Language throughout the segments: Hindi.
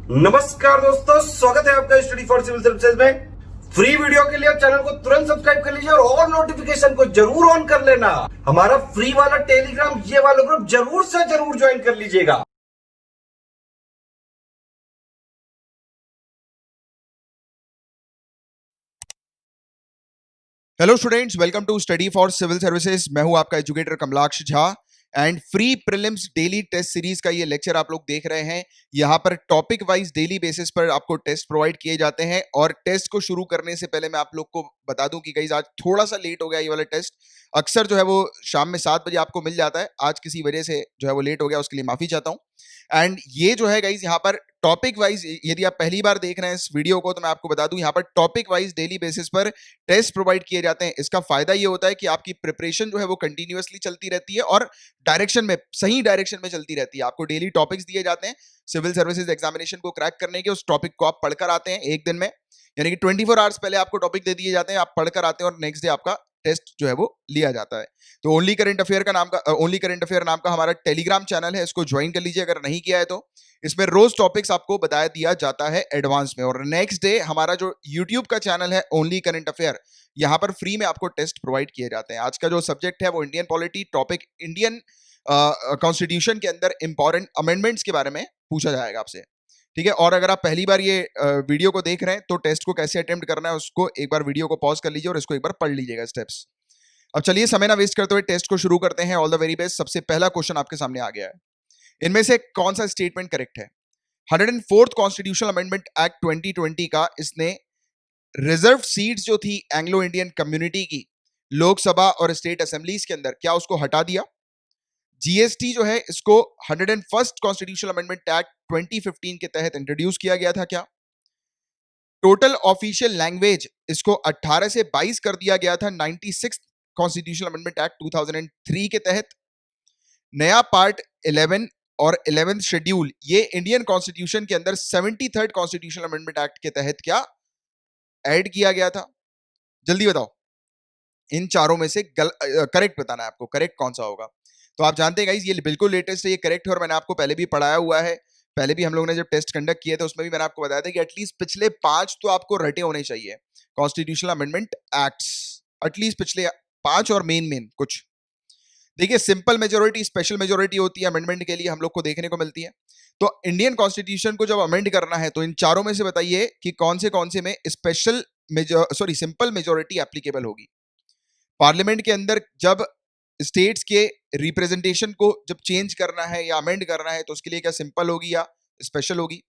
नमस्कार दोस्तों, स्वागत है आपका स्टडी फॉर सिविल सर्विसेज में। फ्री वीडियो के लिए चैनल को तुरंत सब्सक्राइब कर लीजिए और नोटिफिकेशन को जरूर ऑन कर लेना। हमारा फ्री वाला टेलीग्राम ये वाला ग्रुप जरूर से जरूर ज्वाइन कर लीजिएगा। Hello students, welcome to study for civil services. मैं हूं आपका educator Kamlaksh Jha and free prelims daily test series का ये लेक्चर आप लोग देख रहे हैं। यहाँ पर टॉपिक वाइज डेली बेसिस पर आपको टेस्ट प्रोवाइड किए जाते हैं। और टेस्ट को शुरू करने से पहले मैं आप लोग को बता दूं कि गाइस आज थोड़ा सा लेट हो गया। ये वाला टेस्ट अक्सर जो है वो शाम में 7 बजे आपको मिल जाता है। आज किसी वजह से जो है वो लेट हो गया, उसके लिए माफी चाहता हूँ। एंड ये जो है गाइस यहाँ पर टॉपिक वाइज, यदि आप पहली बार देख रहे हैं इस वीडियो को तो मैं आपको बता दूं यहाँ पर टॉपिक वाइज डेली बेसिस पर टेस्ट प्रोवाइड किए जाते हैं। इसका फायदा ये होता है कि आपकी प्रिपरेशन जो है वो कंटिन्यूअसली चलती रहती है और डायरेक्शन में, सही डायरेक्शन में चलती रहती है। आपको डेली टॉपिक्स दिए जाते हैं सिविल सर्विसेज एग्जामिनेशन को क्रैक करने के। उस टॉपिक को आप पढ़कर आते हैं एक दिन में, यानी कि 24 आवर्स पहले आपको टॉपिक दे दिए जाते हैं, आप पढ़कर आते हैं और नेक्स्ट डे आपका टेस्ट जो है वो लिया जाता है। तो ओनली करंट अफेयर नाम का हमारा टेलीग्राम चैनल है, इसको ज्वाइन कर लीजिए अगर नहीं किया है तो। इसमें रोज टॉपिक्स आपको बताया दिया जाता है एडवांस में। और नेक्स्ट डे हमारा जो यूट्यूब का चैनल है ओनली करंट अफेयर, यहाँ पर फ्री में आपको टेस्ट प्रोवाइड किए जाते हैं। आज का जो सब्जेक्ट है वो Indian polity, topic Indian constitution के अंदर इंपॉर्टेंट अमेंडमेंट्स के बारे में पूछा जाएगा आपसे, ठीक है। और अगर आप पहली बार ये वीडियो को देख रहे हैं तो टेस्ट को कैसे अटेम्प्ट करना है उसको एक बार वीडियो को पॉज कर लीजिए और इसको एक बार पढ़ लीजिएगा स्टेप्स। अब चलिए समय ना वेस्ट करते हुए टेस्ट को शुरू करते हैं। All the very best. सबसे पहला क्वेश्चन आपके सामने आ गया है, इनमें से कौन सा स्टेटमेंट करेक्ट है? 104th कॉन्स्टिट्यूशनल अमेंडमेंट एक्ट 2020 का इसने रिजर्व सीट्स जो थी एंग्लो इंडियन कम्युनिटी की लोकसभा और स्टेट असेंबलीज के अंदर, क्या उसको हटा दिया? जीएसटी जो है इसको 101st कॉन्स्टिट्यूशनल अमेंडमेंट एक्ट 2015 के तहत इंट्रोड्यूस किया गया था क्या? टोटल ऑफिशियल लैंग्वेज इसको 18 से 22 कर दिया गया था 96th कॉन्स्टिट्यूशनल अमेंडमेंट एक्ट 2003 के तहत। नया पार्ट 11 और 11th शेड्यूल ये इंडियन कॉन्स्टिट्यूशन के अंदर 73rd कॉन्स्टिट्यूशनल अमेंडमेंट एक्ट के तहत क्या ऐड किया गया था? जल्दी बताओ, इन चारों में से करेक्ट बताना है आपको, करेक्ट कौन सा होगा। तो आप जानते हैं गाइस ये बिल्कुल लेटेस्ट है, ये करेक्ट है और मैंने आपको पहले भी पढ़ाया हुआ है। पहले भी हम लोगों ने जब टेस्ट कंडक्ट किए थे उसमें भी मैंने आपको बताया था कि एटलीस्ट पिछले 5 तो आपको रटे होने चाहिए कॉन्स्टिट्यूशनल अमेंडमेंट एक्ट्स, एटलीस्ट पिछले 5 और मेन कुछ। देखिए सिंपल मेजोरिटी, स्पेशल मेजोरिटी होती है अमेंडमेंट के लिए, हम लोग को देखने को मिलती है। तो इंडियन कॉन्स्टिट्यूशन को जब अमेंड करना है तो इन चारों में से बताइए कि कौन से में सिंपल मेजोरिटी एप्लीकेबल होगी। पार्लियामेंट के अंदर जब स्टेट्स के रिप्रेजेंटेशन को जब चेंज करना है या अमेंड करना है तो उसके लिए क्या सिंपल होगी या स्पेशल होगी?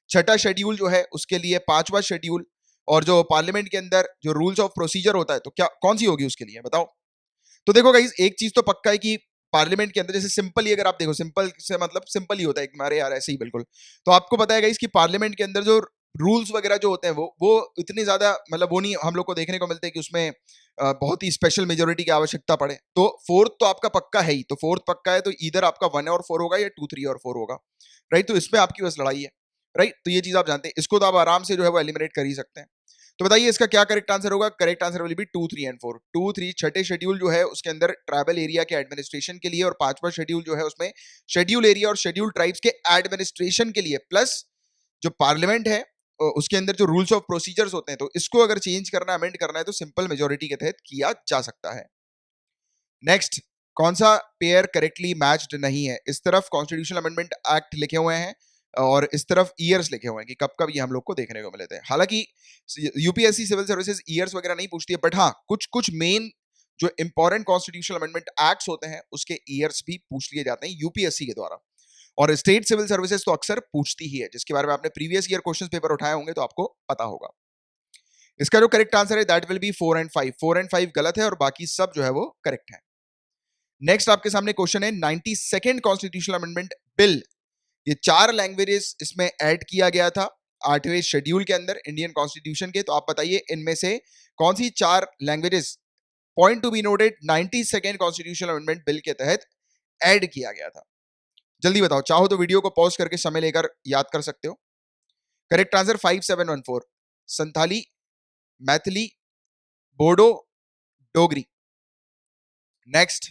छठा शेड्यूल जो है उसके लिए पांचवा शेड्यूल, और जो पार्लियामेंट के अंदर जो रूल्स ऑफ प्रोसीजर होता है तो क्या कौन सी होगी उसके लिए बताओ। तो देखो गाइस एक चीज तो पक्का है कि पार्लियामेंट के अंदर जैसे सिंपल ही, अगर आप देखो सिंपल से मतलब सिंपल ही होता है हमारे यार, ऐसे ही बिल्कुल। तो आपको पता है गाइस कि पार्लियामेंट के अंदर जो रूल्स वगैरह जो होते हैं वो इतने ज्यादा मतलब वो नहीं हम लोग को देखने को मिलते कि उसमें बहुत ही स्पेशल मेजोरिटी की आवश्यकता पड़े। तो फोर्थ तो आपका पक्का है ही, तो फोर्थ पक्का है तो इधर आपका 1 और 4 होगा या 2 3 और 4 होगा, राइट। तो इसमें आपकी बस लड़ाई है, राइट। तो ये चीज आप जानते हैं, इसको तो आप आराम से जो है वो एलिमिनेट कर ही सकते हैं। तो बताइए इसका क्या करेक्ट आंसर होगा? Correct answer will B 2 3 and 4। 2 3 छठे शेड्यूल जो है उसके अंदर ट्राइबल एरिया के एडमिनिस्ट्रेशन के लिए, और पांचवा शेड्यूल जो है उसमें शेड्यूल एरिया और शेड्यूल ट्राइब्स के एडमिनिस्ट्रेशन के लिए, प्लस जो पार्लियामेंट है उसके अंदर जो रूल्स ऑफ प्रोसीजर्स होते हैं, तो इसको अगर चेंज करना, अमेंड करना है तो सिंपल मेजोरिटी के तहत किया जा सकता है। नेक्स्ट, कौन सा पेयर करेक्टली मैच्ड नहीं है? इस तरफ कॉन्स्टिट्यूशनल अमेंडमेंट एक्ट लिखे हुए हैं और इस तरफ ईयर्स लिखे हुए हैं कि कब कब ये हम लोग को देखने को मिले थे। हालांकि यूपीएससी सिविल सर्विसेज ईयर्स वगैरह नहीं पूछती है, बट हाँ कुछ कुछ मेन जो इंपॉर्टेंट कॉन्स्टिट्यूशनल अमेंडमेंट एक्ट्स होते हैं उसके ईयर्स भी पूछ लिए जाते हैं यूपीएससी के द्वारा। और स्टेट सिविल सर्विसेज तो अक्सर पूछती ही है, जिसके बारे में आपने प्रीवियस ईयर क्वेश्चन पेपर उठाए होंगे तो आपको पता होगा। इसका जो करेक्ट आंसर है that will be 4 and 5। 4 and 5 गलत है और बाकी सब जो है वो करेक्ट है। नेक्स्ट आपके सामने क्वेश्चन है 92nd कॉन्स्टिट्यूशनल अमेंडमेंट बिल, ये 4 लैंग्वेजेस इसमें ऐड किया गया था 8वें शेड्यूल के अंदर इंडियन कॉन्स्टिट्यूशन के। तो आप बताइए इनमें से कौन सी 4 languages, point to be noted, 92nd constitutional amendment bill के तहत ऐड किया गया था। जल्दी बताओ, चाहो तो वीडियो को पॉज करके समय लेकर याद कर सकते हो। Correct answer 5714, Santhali, Maithili, Bodo, Dogri. Next,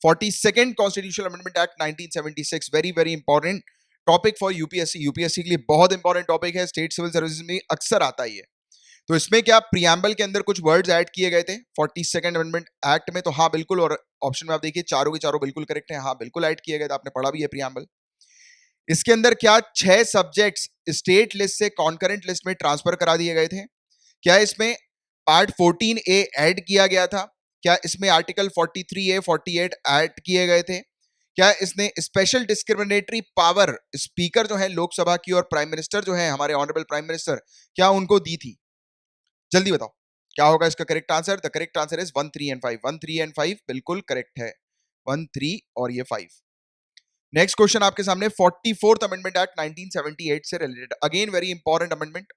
42nd constitutional amendment act 1976, very very important. Topic for UPSC. UPSC के लिए बहुत इंपॉर्टेंट टॉपिक है, स्टेट सिविल सर्विसेज में अक्सर आता ही है। तो इसमें क्या प्रियम्बल के अंदर कुछ वर्ड्स ऐड किए गए थे 42nd अमेंडमेंट एक्ट में? तो हाँ बिल्कुल, और ऑप्शन में आप देखिए चारों के चारों बिल्कुल करेक्ट हैं, हाँ बिल्कुल ऐड किए गए थे, आपने पढ़ा भी है प्रियम्बल। इसके अंदर क्या 6 सब्जेक्ट्स स्टेट लिस्ट से कॉन्करेंट लिस्ट में ट्रांसफर करा दिए गए थे? क्या इसमें पार्ट 14A ऐड किया गया था? क्या इसमें आर्टिकल 43A 48 ऐड किए गए थे? क्या इसने स्पेशल डिस्क्रिमिनेटरी पावर स्पीकर जो है लोकसभा की और प्राइम मिनिस्टर जो है हमारे ऑनरेबल प्राइम मिनिस्टर, क्या उनको दी थी? जल्दी बताओ क्या होगा इसका correct answer? The correct answer is 1, 3 and 5। 1, 3 and 5 बिल्कुल करेक्ट है, 1, 3 और ये 5। नेक्स्ट क्वेश्चन आपके सामने 44th अमेंडमेंट एक्ट 1978 से related, again very important amendment.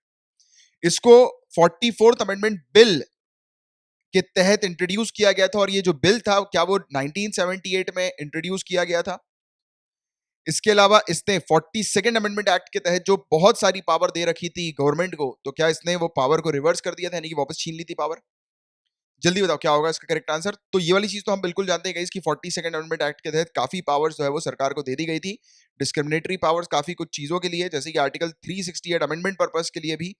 इसको 44th अमेंडमेंट बिल के तहत इंट्रोड्यूस किया गया था, और ये जो बिल था क्या वो 1978 में इंट्रोड्यूस किया गया था? इसके अलावा इसने 42nd अमेंडमेंट एक्ट के तहत जो बहुत सारी पावर दे रखी थी गवर्नमेंट को, तो क्या इसने वो पावर को रिवर्स कर दिया था, यानी कि वापस छीन ली थी पावर? जल्दी बताओ क्या होगा इसका करेक्ट आंसर? तो ये वाली चीज तो हम बिल्कुल जानते हैं कि 42nd अमेंडमेंट एक्ट के तहत काफी पावर्स जो है वो सरकार को दे दी गई थी, डिस्क्रिमिनेटरी पावर्स काफी कुछ चीजों के लिए, जैसे कि आर्टिकल 368 अमेंडमेंट पर्पस के लिए भी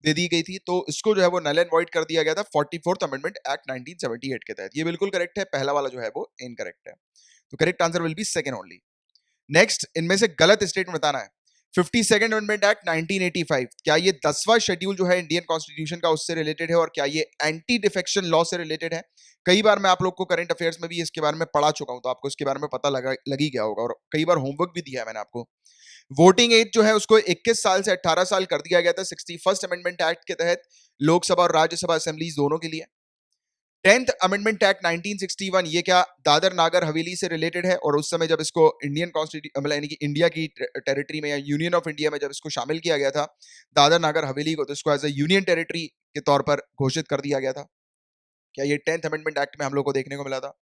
दे दी गई थी, तो इसको जो है वो नल एंड वॉइड कर दिया गया था 44th अमेंडमेंट एक्ट 1978 के तहत। ये बिल्कुल करेक्ट है, पहला वाला जो है वो इनकरेक्ट है, तो correct answer will B second only. Next, इनमें से गलत स्टेटमेंट बताना है। 52nd अमेंडमेंट एक्ट 1985, क्या ये 10वां शेड्यूल जो है इंडियन कॉन्स्टिट्यूशन का उससे रिलेटेड है, और क्या ये एंटी डिफेक्शन लॉ से रिलेटेड है? कई बार मैं आप लोग को करंट अफेयर्स में भी इसके बारे में पढ़ा चुका हूं, तो आपको इसके बारे में पता लग ही गया होगा, और कई बार होमवर्क भी दिया है मैंने आपको। वोटिंग एज जो है उसको 21 साल से 18 साल कर दिया गया था 61st अमेंडमेंट एक्ट के तहत, लोकसभा और राज्यसभा असेंबलीज दोनों के लिए। 10th अमेंडमेंट एक्ट 1961, ये क्या दादर नागर हवेली से रिलेटेड है, और उस समय जब इसको इंडियन कॉन्स्टिट्यूशन मतलब यानी कि इंडिया की टेरिटरी में या यूनियन ऑफ इंडिया में जब इसको शामिल किया गया था दादर नागर हवेली को, तो इसको एज ए यूनियन टेरिटरी के तौर पर घोषित कर दिया गया था। क्या ये 10th अमेंडमेंट एक्ट में हम लोग को देखने को मिला था?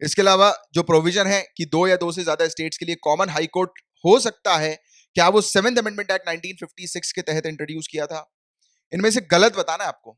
इसके अलावा जो प्रोविजन है कि 2 या 2 से ज्यादा स्टेट्स के लिए कॉमन हाई कोर्ट हो सकता है, क्या वो 7th अमेंडमेंट एक्ट 1956 के तहत इंट्रोड्यूस किया था? इनमें से गलत बताना है आपको।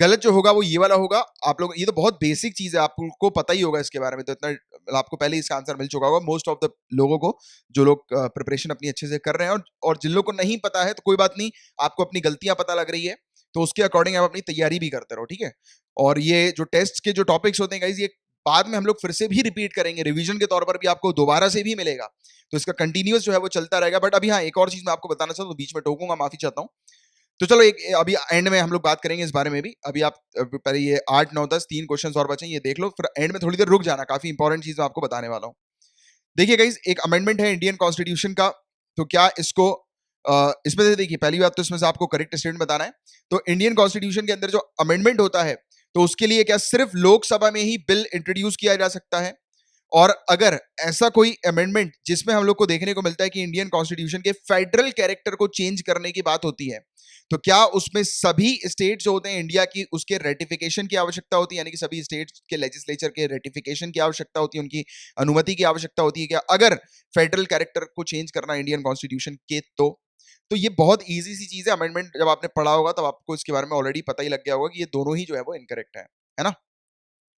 गलत जो होगा वो ये वाला होगा। आप लोग, ये तो बहुत बेसिक चीज है, आपको पता ही होगा इसके बारे में, तो इतना आपको पहले इसका आंसर मिल चुका होगा मोस्ट ऑफ द लोगों को, जो लोग प्रिपरेशन अपनी अच्छे से कर रहे हैं, और जिन लोगों को नहीं पता है तो कोई बात नहीं, आपको अपनी गलतियां पता लग रही है, तो उसके अकॉर्डिंग आप अपनी तैयारी भी करते रहो, ठीक है? और ये जो टेस्ट के जो टॉपिक्स होते हैं गाइस, ये बाद में हम लोग फिर से भी रिपीट करेंगे, रिवीजन के तौर पर भी आपको दोबारा से भी मिलेगा, तो इसका कंटिन्यूअस जो है वो चलता रहेगा। बट अभी हाँ, एक और चीज मैं आपको बताना चाहता हूँ, बीच में टोकूंगा, माफी चाहता हूँ। तो चलो एक अभी एंड में हम लोग बात करेंगे इस बारे में भी। अभी आप पहले ये 8, 9, 10 3 क्वेश्चन और बचे, ये देख लो, फिर एंड में थोड़ी देर रुक जाना, काफी इंपॉर्टेंट चीज मैं आपको बताने वाला हूँ। देखिए गाइस, एक अमेंडमेंट है इंडियन कॉन्स्टिट्यूशन का, तो क्या इसको इसमें से देखिए, पहली बात तो इसमें से आपको करेक्ट स्टेटमेंट बताना है। तो इंडियन कॉन्स्टिट्यूशन के अंदर जो अमेंडमेंट होता है, तो उसके लिए क्या सिर्फ लोकसभा में ही बिल इंट्रोड्यूस किया जा सकता है? और अगर ऐसा कोई अमेंडमेंट जिसमें हम लोग को देखने को मिलता है कि इंडियन कॉन्स्टिट्यूशन के फेडरल कैरेक्टर को चेंज करने की बात होती है, तो क्या उसमें सभी स्टेट जो होते हैं इंडिया की, उसके रेटिफिकेशन की आवश्यकता होती है? यानी कि सभी स्टेट के लेजिस्लेचर के रेटिफिकेशन की आवश्यकता होती है, उनकी अनुमति की आवश्यकता होती है क्या, अगर फेडरल कैरेक्टर को चेंज करना इंडियन कॉन्स्टिट्यूशन के? तो ये बहुत इजी सी चीज है। अमेंडमेंट जब आपने पढ़ा होगा तब आपको इसके बारे में ऑलरेडी पता ही लग गया होगा कि ये दोनों ही जो है वो इनकरेक्ट है ना?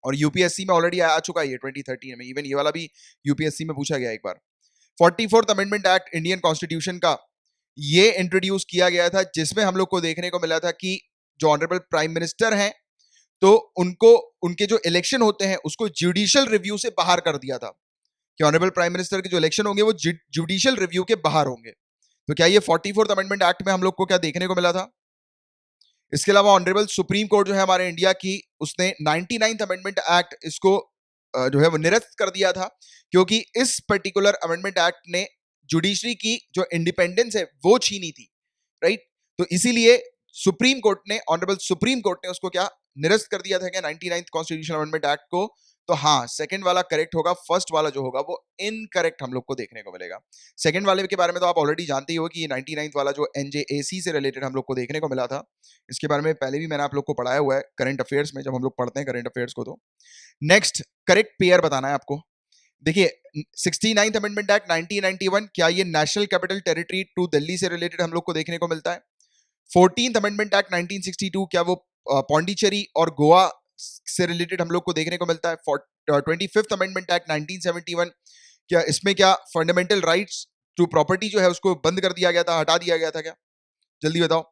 और यूपीएससी में ऑलरेडी आ चुका है ये 2013 में, इवन ये वाला भी यूपीएससी में पूछा गया एक बार। 44th amendment act Indian constitution का ये इंट्रोड्यूस किया गया था, जिसमें हम लोग को देखने को मिला था कि जो ऑनरेबल प्राइम मिनिस्टर हैं, तो उनको उनके जो इलेक्शन होते हैं उसको जुडिशियल रिव्यू से बाहर कर दिया था, कि ऑनरेबल प्राइम मिनिस्टर के जो इलेक्शन होंगे वो जुडिशियल रिव्यू के बाहर होंगे। तो क्या ये 44th अमेंडमेंट एक्ट में हम लोग को क्या देखने को मिला था? इसके अलावा ऑनरेबल सुप्रीम कोर्ट जो है हमारे इंडिया की, उसने 99th अमेंडमेंट एक्ट इसको जो है वो निरस्त कर दिया था, क्योंकि इस पर्टिकुलर अमेंडमेंट एक्ट ने जुडिशरी की जो इंडिपेंडेंस है वो छीनी थी, राइट? तो इसीलिए सुप्रीम कोर्ट ने, ऑनरेबल सुप्रीम कोर्ट ने उसको क्या निरस्त कर दिया था क्या 99th कॉन्स्टिट्यूशनल अमेंडमेंट एक्ट को? तो हाँ, सेकंड वाला करेक्ट होगा, फर्स्ट वाला जो होगा वो इनकरेक्ट हम लोग को देखने को मिलेगा। सेकंड वाले के बारे में तो आप ऑलरेडी जानते ही हो कि ये 99th वाला जो एनजेएसी से रिलेटेड हम लोग को देखने को मिला था, इसके बारे में पहले भी मैंने आप लोग को पढ़ाया हुआ है करंट अफेयर्स में, जब हम लोग पढ़ते हैं करंट अफेयर्स को। तो नेक्स्ट करेक्ट पेयर बताना है आपको। देखिए 69th अमेंडमेंट एक्ट 1991, क्या ये national capital territory to Delhi से रिलेटेड हम लोग को देखने को मिलता है? 14th अमेंडमेंट एक्ट 1962, क्या वो पौंडीचेरी और गोवा से रिलेटेड हम लोग को देखने को मिलता है? 25th अमेंडमेंट एक्ट 1971, क्या इसमें क्या फंडामेंटल राइट्स टू प्रॉपर्टी जो है उसको बंद कर दिया गया था, हटा दिया गया था क्या? जल्दी बताओ।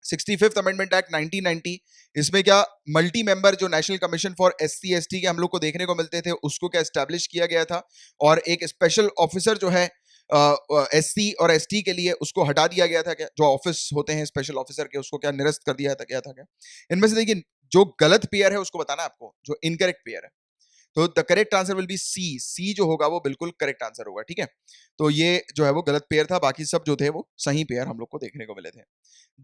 65th अमेंडमेंट एक्ट 1990, इसमें क्या मल्टी मेंबर जो national commission for SC ST के हम लोग को देखने को मिलते थे उसको क्या एस्टैब्लिश किया गया था, और एक स्पेशल ऑफिसर जो है एससी और एसटी के लिए उसको हटा दिया गया था क्या? जो ऑफिस होते हैं स्पेशल ऑफिसर के उसको क्या निरस्त कर दिया था क्या? इनमें से देखिए जो गलत पेयर है उसको बताना है आपको, जो इनकरेक्ट पेयर है। तो the correct answer will be C. C जो होगा वो बिल्कुल करेक्ट आंसर होगा, ठीक है। तो ये जो है वो गलत पेयर था, बाकी सब जो थे वो सही पेयर हम लोग को देखने को मिले थे।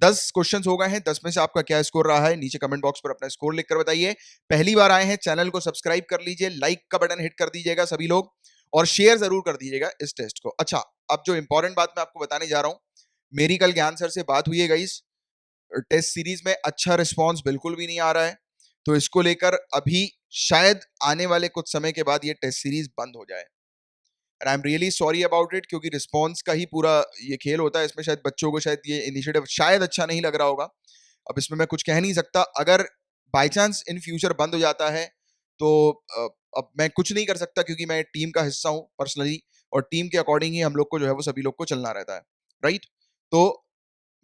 10 क्वेश्चंस हो गए हैं, 10 में से आपका क्या स्कोर रहा है नीचे कमेंट बॉक्स पर अपना स्कोर लिखकर बताइए। पहली बार आए हैं चैनल को सब्सक्राइब कर लीजिए, लाइक का बटन हिट कर दीजिएगा सभी लोग, और शेयर जरूर कर दीजिएगा इस टेस्ट को। अच्छा, अब जो इंपॉर्टेंट बात मैं आपको बताने जा रहा हूं, मेरी कल ज्ञान सर से बात हुई है गाइस, टेस्ट सीरीज में अच्छा रिस्पॉन्स बिल्कुल भी नहीं आ रहा है, तो इसको लेकर अभी शायद आने वाले कुछ समय के बाद ये टेस्ट सीरीज बंद हो जाए, and I am really sorry about it, क्योंकि रिस्पॉन्स का ही पूरा ये खेल होता है। इसमें शायद बच्चों को शायद ये इनिशिएटिव शायद अच्छा नहीं लग रहा होगा। अब इसमें मैं कुछ कह नहीं सकता, अगर बाई चांस इन फ्यूचर बंद हो जाता है तो अब मैं कुछ नहीं कर सकता, क्योंकि मैं टीम का हिस्सा हूं पर्सनली, और टीम के अकॉर्डिंग ही हम लोग को जो है वो सभी लोग को चलना रहता है, राइट। तो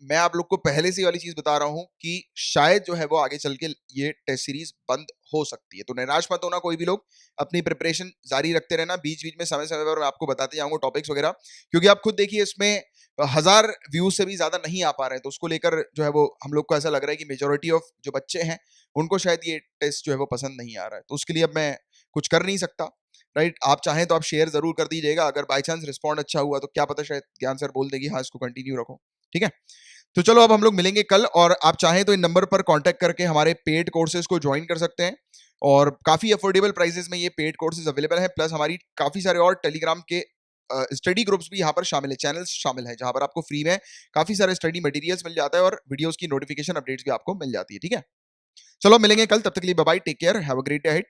मैं आप लोग को पहले से वाली चीज बता रहा हूं कि शायद जो है वो आगे चल के ये टेस्ट सीरीज बंद हो सकती है, तो निराश मत होना कोई भी लोग, अपनी प्रिपरेशन जारी रखते रहना, बीच बीच में समय समय पर मैं आपको बताते जाऊंगा टॉपिक्स वगैरह, क्योंकि आप खुद देखिए इसमें 1000 व्यूज से भी ज्यादा नहीं आ पा रहे हैं, तो उसको लेकर जो है वो हम लोग को ऐसा लग रहा है कि मेजोरिटी ऑफ जो बच्चे हैं उनको शायद ये टेस्ट जो है वो पसंद नहीं आ रहा है, तो उसके लिए अब मैं कुछ कर नहीं सकता, राइट। आप चाहें तो आप शेयर जरूर कर दीजिएगा, अगर बाई चांस रिस्पॉन्ड अच्छा हुआ तो क्या पता शायद ज्ञान सर बोल देगी हाँ इसको कंटिन्यू रखो, ठीक है। तो चलो अब हम लोग मिलेंगे कल, और आप चाहें तो इन नंबर पर कांटेक्ट करके हमारे पेड कोर्सेज को ज्वाइन कर सकते हैं, और काफी अफोर्डेबल प्राइसेस में ये पेड कोर्सेज अवेलेबल है, प्लस हमारी काफी सारे और टेलीग्राम के स्टडी ग्रुप्स भी यहाँ पर शामिल है, चैनल्स शामिल है, जहां पर आपको फ्री में काफी सारे स्टडी मटेरियल्स मिल जाता है और वीडियोस की नोटिफिकेशन अपडेट्स भी आपको मिल जाती है, ठीक है। चलो मिलेंगे कल, तब तक के लिए bye bye, take care, have a great day ahead.